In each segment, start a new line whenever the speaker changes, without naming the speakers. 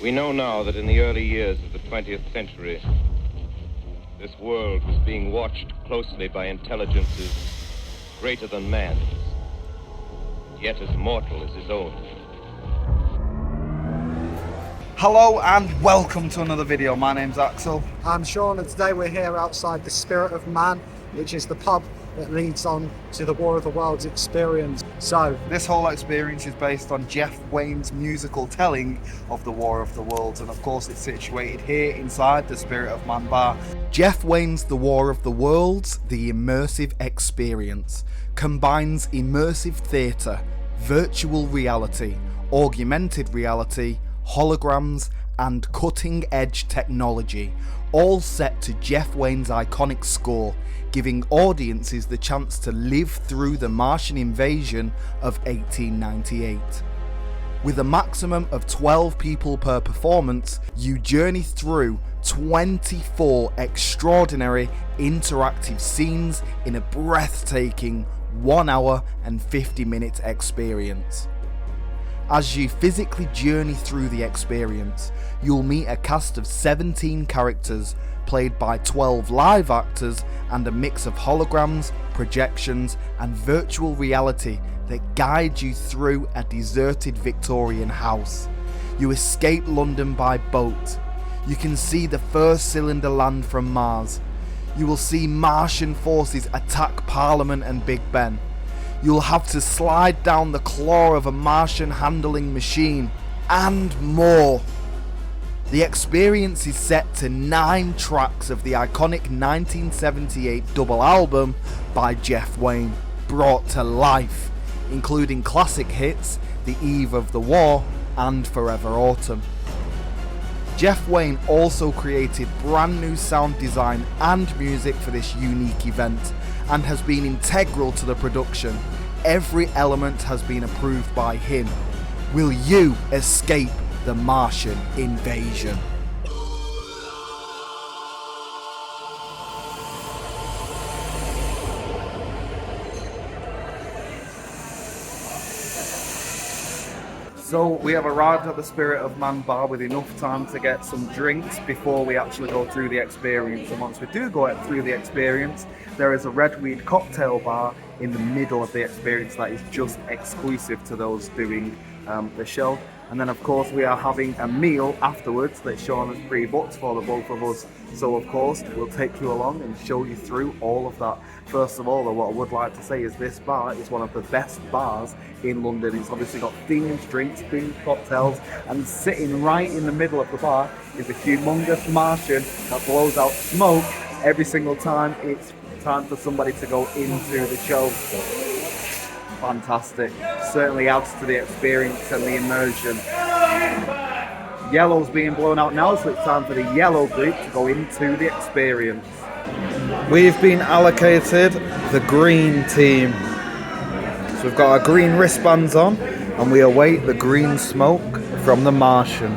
We know now that in the early years of the 20th century, this world was being watched closely by intelligences greater than man's, yet as mortal as his own.
Hello and welcome to another video. My name's Axel.
I'm Sean, and today we're here outside the Spirit of Man, which is the pub that leads on to the War of the Worlds experience. So
this whole experience is based on Jeff Wayne's musical telling of the War of the Worlds, and of course it's situated here inside the Spirit of Man bar. Jeff Wayne's The War of the Worlds, the Immersive Experience, combines immersive theatre, virtual reality, augmented reality, holograms and cutting-edge technology, all set to Jeff Wayne's iconic score, giving audiences the chance to live through the Martian invasion of 1898. With a maximum of 12 people per performance, you journey through 24 extraordinary interactive scenes in a breathtaking 1 hour and 50-minute experience. As you physically journey through the experience, you'll meet a cast of 17 characters played by 12 live actors and a mix of holograms, projections and virtual reality that guide you through a deserted Victorian house. You escape London by boat. You can see the first cylinder land from Mars. You will see Martian forces attack Parliament and Big Ben. You'll have to slide down the claw of a Martian handling machine, and more. The experience is set to 9 tracks of the iconic 1978 double album by Jeff Wayne, brought to life, including classic hits The Eve of the War and Forever Autumn. Jeff Wayne also created brand new sound design and music for this unique event, and has been integral to the production. Every element has been approved by him. Will you escape the Martian invasion? So we have arrived at the Spirit of Man bar with enough time to get some drinks before we actually go through the experience. And once we do go through the experience, there is a red weed cocktail bar in the middle of the experience that is just exclusive to those doing the show. And then of course we are having a meal afterwards that Sean has pre-booked for the both of us. So of course we'll take you along and show you through all of that. First of all, though, what I would like to say is this bar is one of the best bars in London. It's obviously got themed drinks, themed cocktails, and sitting right in the middle of the bar is a humongous Martian that blows out smoke every single time it's time for somebody to go into the show. Fantastic. Certainly adds to the experience and the immersion. Yellow's being blown out now, so it's time for the yellow group to go into the experience. We've been allocated the green team. So we've got our green wristbands on and we await the green smoke from the Martian.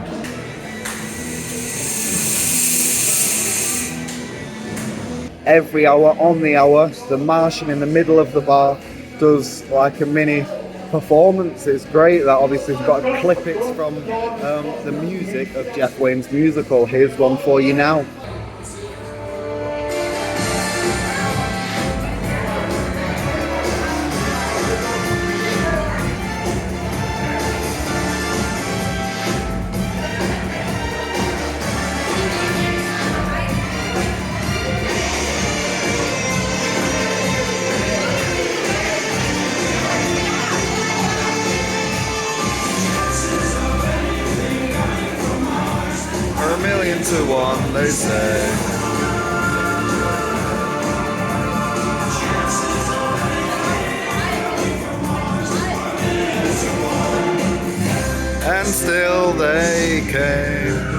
Every hour, on the hour, the Martian in the middle of the bar does like a mini performance. It's great. That obviously has got to clip it from the music of Jeff Wayne's musical. Here's one for you now. A million to one, they say. And still they came.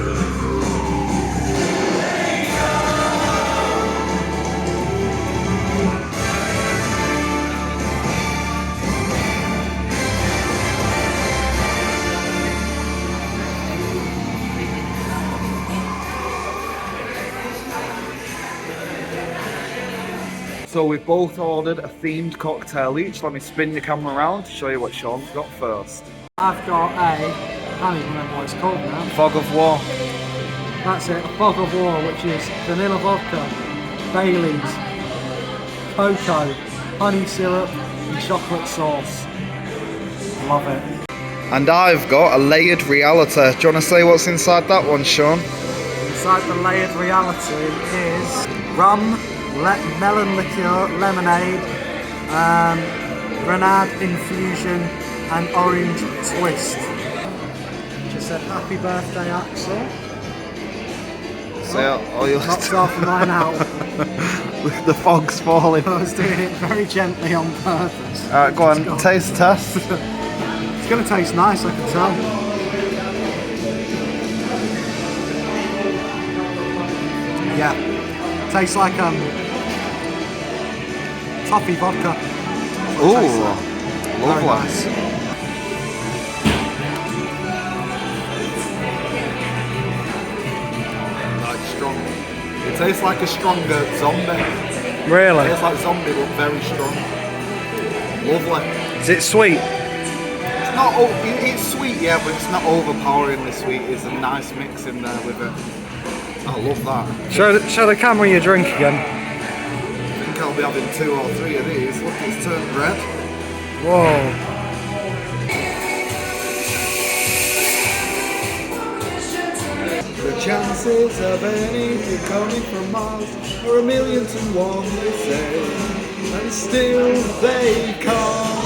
So we've both ordered a themed cocktail each. Let me spin the camera around to show you what Sean's got first.
I've got a can't even remember what it's called now.
Fog of War.
That's it, a fog of war, which is vanilla vodka, Baileys, cocoa, honey syrup, and chocolate sauce. Love it.
And I've got a layered reality. Do you want to say what's inside that one, Sean?
Inside the layered reality is rum, melon liqueur, lemonade, grenade infusion, and orange twist. Just said happy birthday, Axel.
So,
Knocked off mine out.
The fog's falling.
I was doing it very gently on purpose.
Alright, go on, taste test.
It's going to taste nice, I can tell. Yeah, tastes like toffee vodka.
Ooh,
Very
lovely.
nice.
Like strong. It tastes like a stronger zombie.
Really?
It tastes like zombie, but very strong. Lovely.
Is it sweet?
It's not. It's sweet, yeah, but it's not overpoweringly sweet. It's a nice mix in there with it. I love that.
Show the camera your drink again.
I think I'll be having 2 or 3 of these. Look, it's turned red.
Whoa.
The chances of anything coming from Mars are 1,000,000 to 1, they say, and still they come.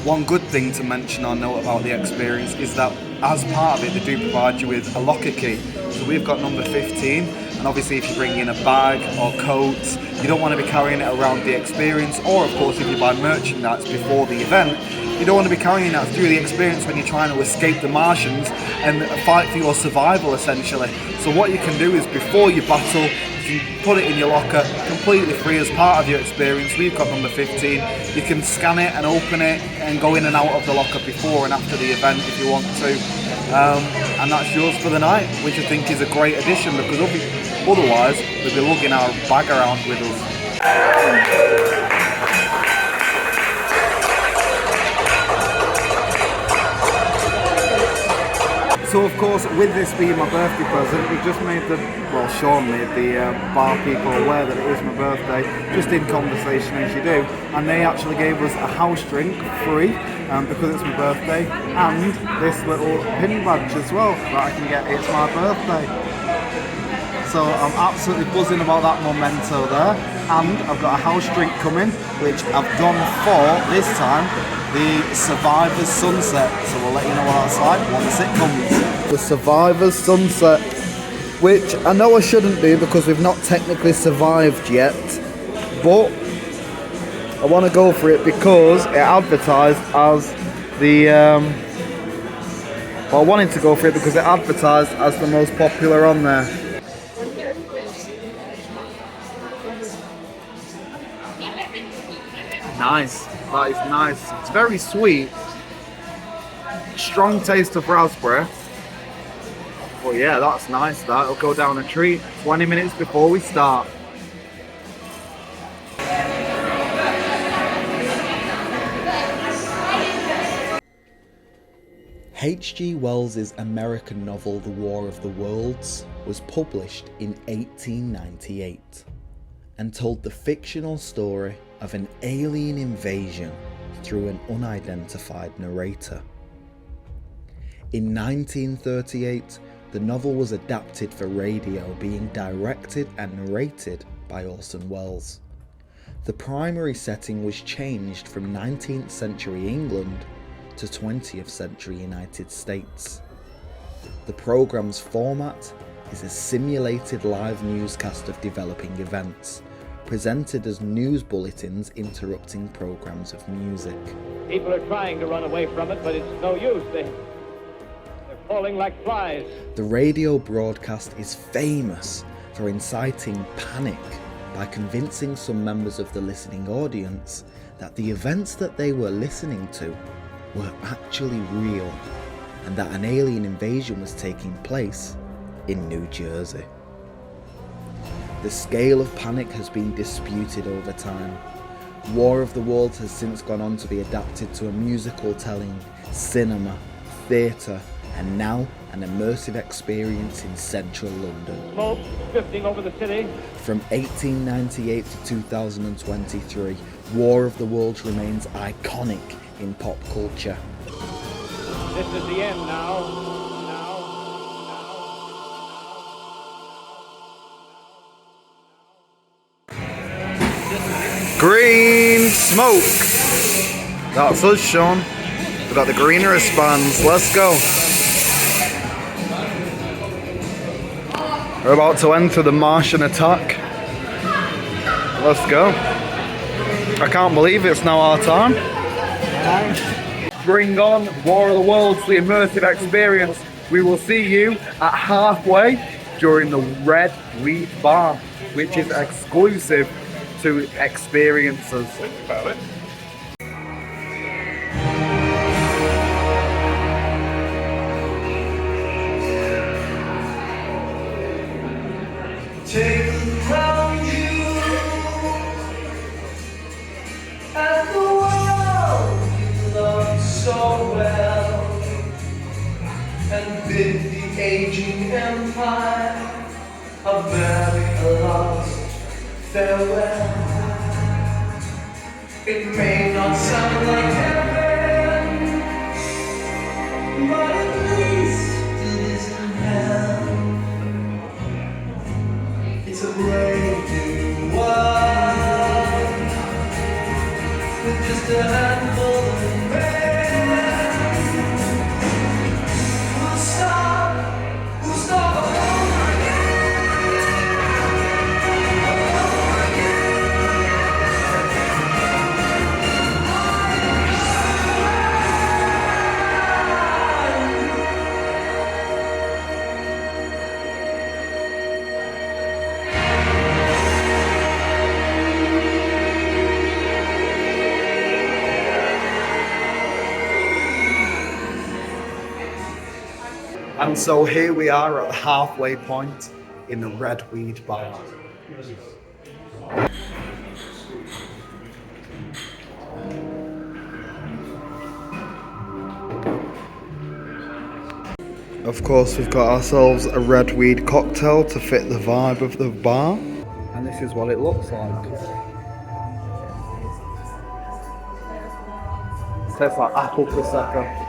One good thing to mention or note about the experience is that as part of it, they do provide you with a locker key. So we've got number 15, and obviously if you bring in a bag or coats, you don't want to be carrying it around the experience, or of course if you buy merchandise before the event, you don't want to be carrying that through the experience when you're trying to escape the Martians and fight for your survival essentially. So what you can do is before you battle, you put it in your locker completely free as part of your experience. We've got number 15. You can scan it and open it and go in and out of the locker before and after the event if you want to. And that's yours for the night, which I think is a great addition because otherwise we'd be lugging our bag around with us. So of course, with this being my birthday present, we've just made Sean made the bar people aware that it is my birthday, just in conversation as you do, and they actually gave us a house drink free because it's my birthday, and this little pin badge as well that I can get, it's my birthday. So I'm absolutely buzzing about that memento there, and I've got a house drink coming, which I've gone for this time, the Survivor's Sunset, so we'll let you know what that's like once it comes. The Survivor's Sunset, which I know I shouldn't do because we've not technically survived yet, but I want to go for it because it advertised as the, well, I wanted to go for it because it advertised as the most popular on there. Nice, that is nice. It's very sweet. Strong taste of raspberry. Oh yeah, that's nice. That'll go down a treat. 20 minutes before we start.
H.G. Wells' American novel The War of the Worlds was published in 1898 and told the fictional story of an alien invasion through an unidentified narrator. In 1938, the novel was adapted for radio, being directed and narrated by Orson Welles. The primary setting was changed from 19th century England to 20th century United States. The programme's format is a simulated live newscast of developing events, presented as news bulletins interrupting programs of music.
People are trying to run away from it, but it's no use. They're falling like flies.
The radio broadcast is famous for inciting panic by convincing some members of the listening audience that the events that they were listening to were actually real and that an alien invasion was taking place in New Jersey. The scale of panic has been disputed over time. War of the Worlds has since gone on to be adapted to a musical telling, cinema, theatre, and now an immersive experience in central London.
Smoke drifting over the city.
From 1898 to 2023, War of the Worlds remains iconic in pop culture.
This is the end now.
Green smoke. That's us, Sean. We've got the green wristbands. Let's go. We're about to enter the Martian attack. Let's go. I can't believe it's now our time. Bring on War of the Worlds, the immersive experience. We will see you at halfway during the Red Wheat Bar, which is exclusive to experiences.
Think about it.
Take around you at the world you love so well, and bid the aging empire a very last farewell. It may not sound like heaven, but at least it isn't hell. It's a brave new world with just a handful of men. We'll stop
And so here we are at the halfway point in the Red Weed Bar. Of course, we've got ourselves a red weed cocktail to fit the vibe of the bar. And this is what it looks like. Tastes like apple prosecco.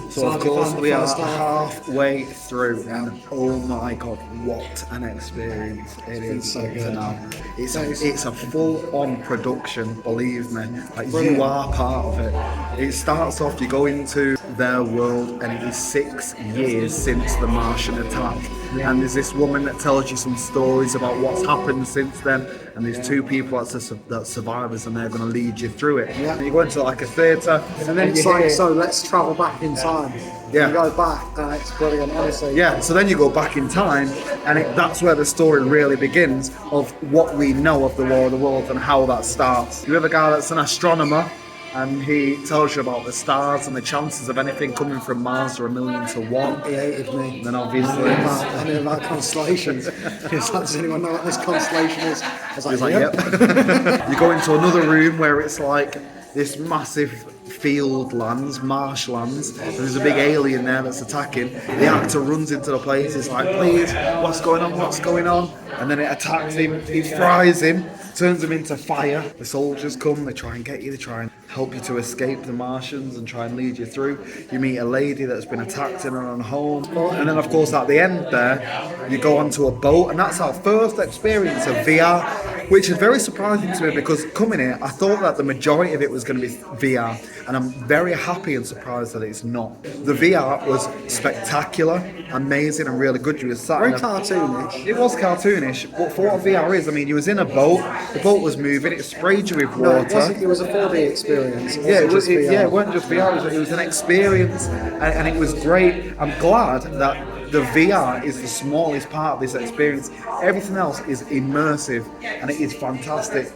So of course we are halfway through, and oh my god, what an experience it is up to now. It's a full-on production, believe me. Like, you are part of it. It starts off, you go into their world, and it is 6 years since the Martian attack. And there's this woman that tells you some stories about what's happened since then, and there's 2 people that's survivors, and they're going to lead you through it.
Yeah.
And you go into like a theatre,
And then it's like, so let's travel back in time.
Yeah.
You go back, and it's brilliant, honestly.
Yeah, so then you go back in time, and that's where the story really begins of what we know of the War of the Worlds and how that starts. You have a guy that's an astronomer, and he tells you about the stars and the chances of anything coming from Mars are 1,000,000 to 1.
He hated me.
And then obviously
I knew about constellations. He's like, does anyone know what this constellation is? I was
he's
like,
like, yep. You go into another room where it's like this massive field lands, marshlands, and there's a big alien there that's attacking. The actor runs into the place, he's like, please, what's going on, what's going on? And then it attacks him, he fries him, turns him into fire. The soldiers come, they try and get you, they try and help you to escape the Martians and try and lead you through. You meet a lady that's been attacked in her own home. And then of course at the end there, you go onto a boat, and that's our first experience of VR, which is very surprising to me because coming here, I thought that the majority of it was going to be VR, and I'm very happy and surprised that it's not. The VR was spectacular, amazing, and really good. You were sat
very
in a-
cartoonish.
It was cartoonish, but for what VR is, I mean, you was in a boat, the boat was moving, it sprayed you with
No,
water.
it was a 4D experience.
Yeah, it was.
just VR.
It weren't just VR. It was an experience, and it was great. I'm glad that the VR is the smallest part of this experience. Everything else is immersive, and it is fantastic.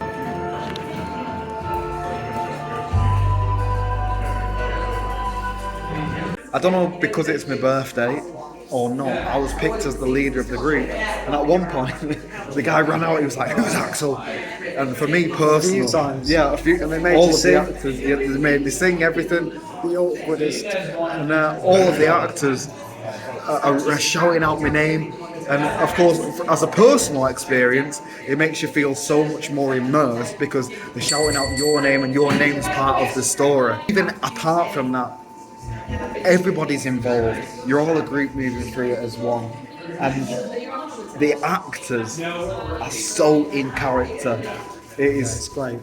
I don't know because it's my birthday or not. I was picked as the leader of the group, and at one point, the guy ran out. He was like, "Who's Axel?" And for me personally,
times.
yeah, a few,
And they made
all
you
of
sing.
the actors, yeah, they made me sing everything,
The awkwardest.
and all of the actors are shouting out my name. And of course, as a personal experience, it makes you feel so much more immersed because they're shouting out your name and your name's part of the story. Even apart from that, everybody's involved. You're all a group moving through it as one. And the actors are so in character. It's
great.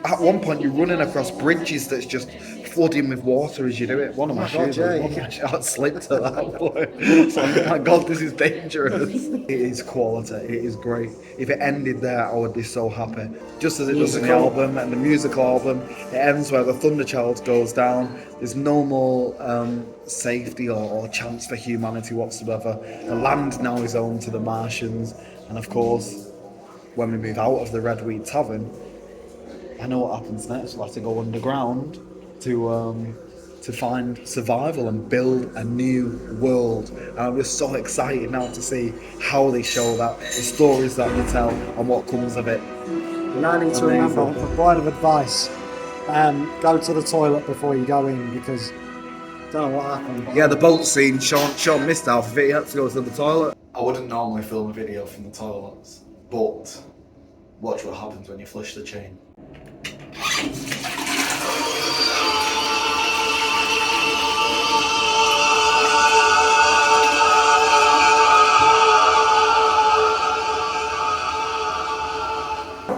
At one point, you're running across bridges that's just flooding with water as you do it. One of my shoes, I slipped at that point. So, oh my God, this is dangerous. It is quality. It is great. If it ended there, I would be so happy. Just as it does in the album and the musical album, it ends where the Thunderchild goes down. There's no more safety or chance for humanity whatsoever. The land now is owned to the Martians, and of course, when we move out of the Redweed Tavern, I know what happens next. We'll have to go underground to find survival and build a new world. And I'm just so excited now to see how they show that, the stories that they tell, and what comes of it.
And I need to remember, a word of advice, go to the toilet before you go in, because I don't know what happened.
Yeah, the boat scene, Sean missed half of it. He had to go to the toilet. I wouldn't normally film a video from the toilets, but watch what happens when you flush the chain.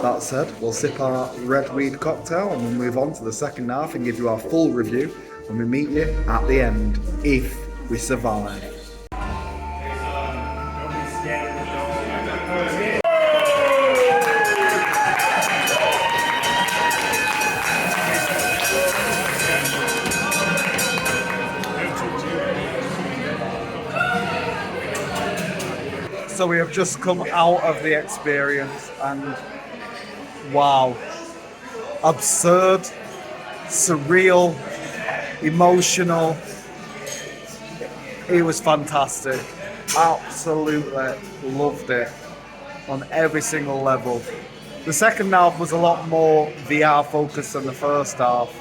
That said, we'll sip our redweed cocktail and we'll move on to the second half and give you our full review when we meet you at the end, if we survive. So we have just come out of the experience and wow, absurd, surreal, emotional. It was fantastic. Absolutely loved it on every single level. The second half was a lot more VR focused than the first half,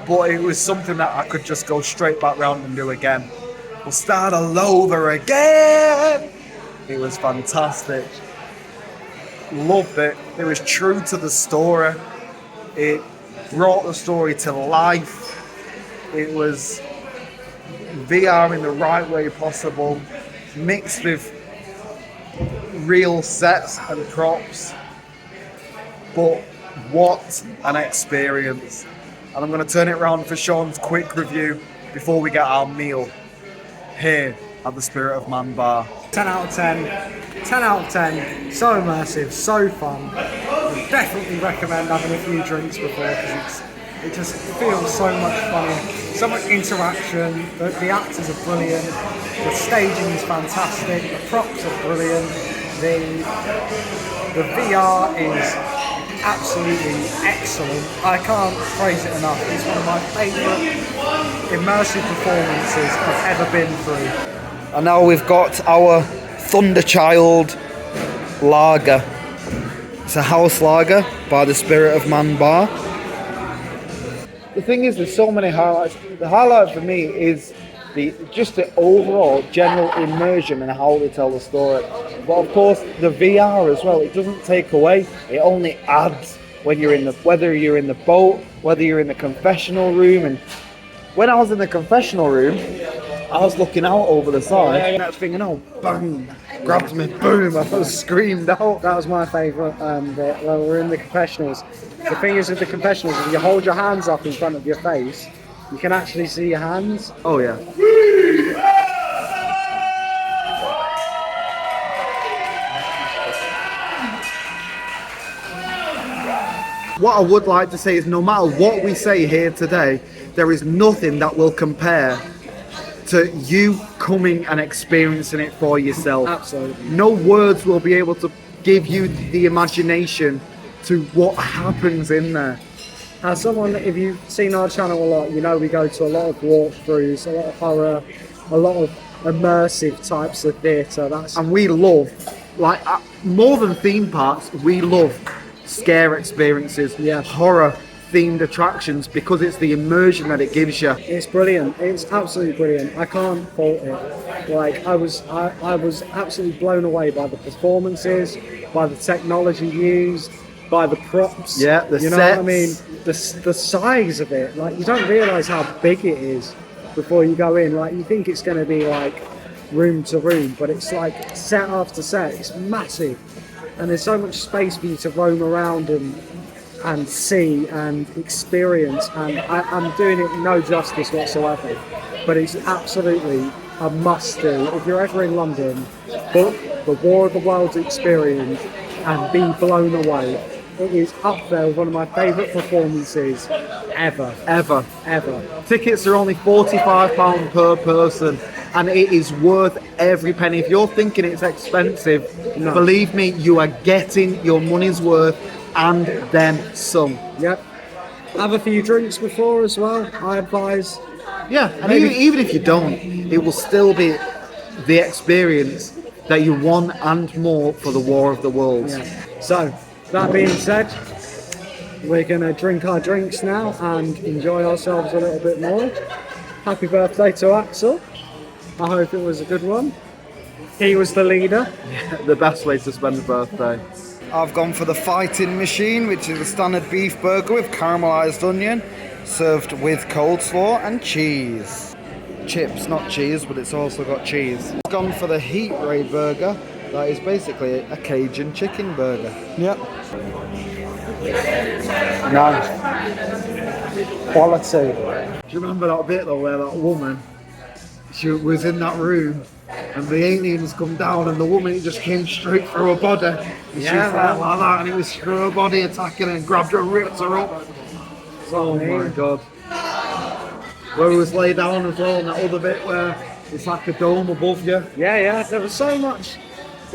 but it was something that I could just go straight back round and do again. We'll start all over again. It was fantastic. Loved it. It was true to the story. It brought the story to life. It was VR in the right way possible, mixed with real sets and props. But what an experience. And I'm going to turn it around for Sean's quick review before we get our meal here at the Spirit of Man Bar.
10 out of 10. 10 out of 10. So immersive, so fun. I definitely recommend having a few drinks before because it just feels so much funny. So much interaction. The actors are brilliant. The staging is fantastic. The props are brilliant. The VR is absolutely excellent. I can't praise it enough. It's one of my favourite immersive performances I've ever been through.
And now we've got our Thunderchild lager. It's a house lager by the Spirit of Man Bar. The thing is, there's so many highlights. The highlight for me is the overall general immersion and how they tell the story. But of course, the VR as well. It doesn't take away. It only adds when you're in whether you're in the boat, whether you're in the confessional room. And when I was in the confessional room, I was looking out over the side, and that thing, bang, grabbed me, boom, I was screamed out.
That was my favourite bit, when we were in the confessionals. The thing is with the confessionals, if you hold your hands up in front of your face, you can actually see your hands.
Oh yeah. What I would like to say is no matter what we say here today, there is nothing that will compare to you coming and experiencing it for yourself.
Absolutely.
No words will be able to give you the imagination to what happens in there.
As someone, if you've seen our channel a lot, you know we go to a lot of walkthroughs, a lot of horror, a lot of immersive types of theatre.
And we love, like, more than theme parks, we love scare experiences, horror themed attractions, because it's the immersion that it gives you.
It's brilliant. It's absolutely brilliant. I can't fault it. Like, I was absolutely blown away by the performances, by the technology used, by the props.
Yeah, the
you know
sets.
what I mean? The size of it. Like, you don't realise how big it is before you go in. Like, you think it's going to be like room to room, but it's like set after set. It's massive, and there's so much space for you to roam around and see and experience. And I'm doing it no justice whatsoever, but it's absolutely a must-do. If you're ever in London, book the War of the Worlds experience and be blown away. It is up there with one of my favourite performances ever.
Tickets are only £45 per person, and it is worth every penny. If you're thinking it's expensive, believe me, you are getting your money's worth and then some.
Yep. Have a few drinks before as well, I advise.
Yeah, and even if you don't, it will still be the experience that you want and more for the War of the Worlds.
Yeah. So, that being said, we're going to drink our drinks now and enjoy ourselves a little bit more. Happy birthday to Axel. I hope it was a good one. He was the leader.
Yeah, the best way to spend a birthday. I've gone for the Fighting Machine, which is a standard beef burger with caramelised onion, served with coleslaw and cheese. Chips, not cheese, but it's also got cheese. I've gone for the Heat Ray burger. That is basically a Cajun chicken burger.
Yep. Nice. Quality.
Do you remember that bit though where that woman, she was in that room and the aliens come down and the woman just came straight through her body. And she was like that, and it was through her body attacking her and grabbed her and ripped her up. Oh my god. Where it was laid down as well, and that other bit where it's like a dome above you.
Yeah, there was so much, I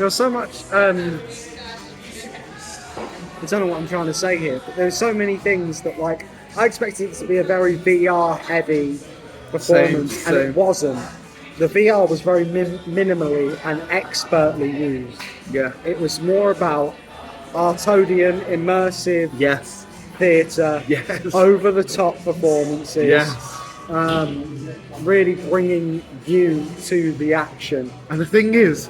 don't know what I'm trying to say here, but there's so many things that, like, I expected it to be a very VR heavy performance,
Same.
and it wasn't. The VR was very minimally and expertly used.
Yeah.
It was more about Artodian, immersive theatre, over the top performances.
Yes.
Really bringing you to the action.
And the thing is,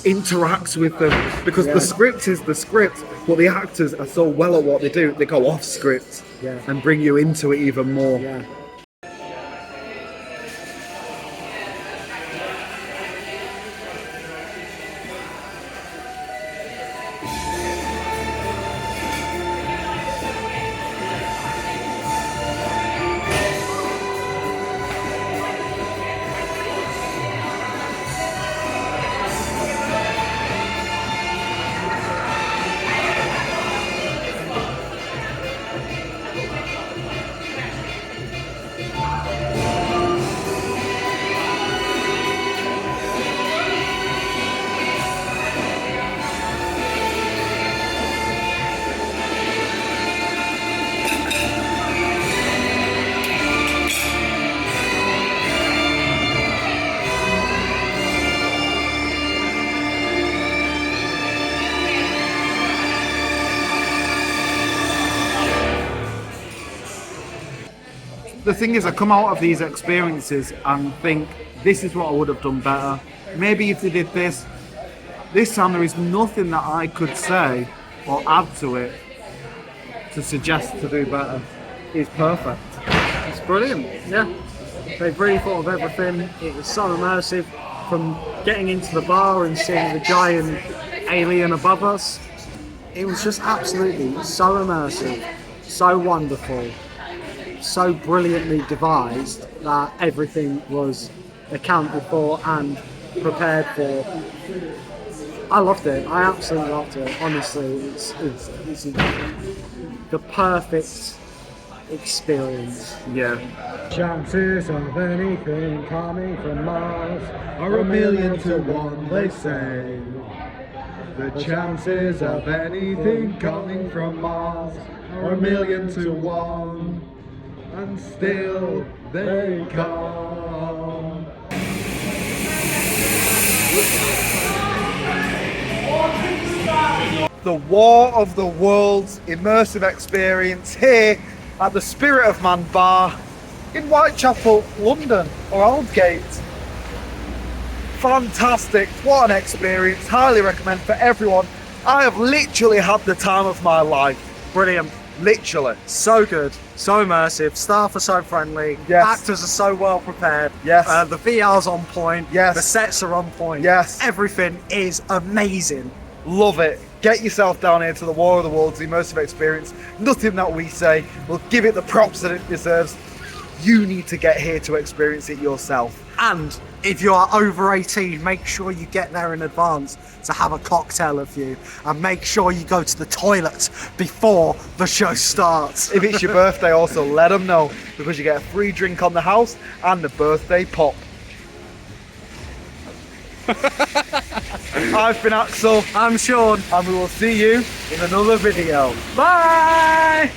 interacts with them, because the script is the script, but the actors are so well at what they do, they go off script and bring you into it even more.
Yeah.
The thing is, I come out of these experiences and think, this is what I would have done better. Maybe if they did this time, there is nothing that I could say or add to it to suggest to do better. It's perfect.
It's brilliant, yeah. They've really thought of everything. It was so immersive, from getting into the bar and seeing the giant alien above us. It was just absolutely so immersive, so wonderful, so brilliantly devised that everything was accounted for and prepared for. I loved it. I absolutely loved it. Honestly, it's the perfect experience.
Yeah.
Chances of anything coming from Mars
Are 1,000,000 to 1, they say. The chances of anything coming from Mars are 1,000,000 to 1, and still they come. The War of the Worlds immersive experience here at the Spirit of Man Bar in Whitechapel, London, or Aldgate. Fantastic, what an experience, highly recommend for everyone. I have literally had the time of my life.
Brilliant.
Literally.
So good, so immersive, staff are so friendly,
Yes.
actors are so well prepared,
Yes.
The VR's on point,
Yes.
the sets are on point,
Yes.
everything is amazing.
Love it. Get yourself down here to the War of the Worlds immersive experience. Nothing that we say will give it the props that it deserves. You need to get here to experience it yourself.
And if you are over 18, make sure you get there in advance to have a cocktail of you, and make sure you go to the toilet before the show starts.
If it's your birthday, also let them know, because you get a free drink on the house and a birthday pop. I've been Axel,
I'm Sean.
and we will see you in another video.
Bye!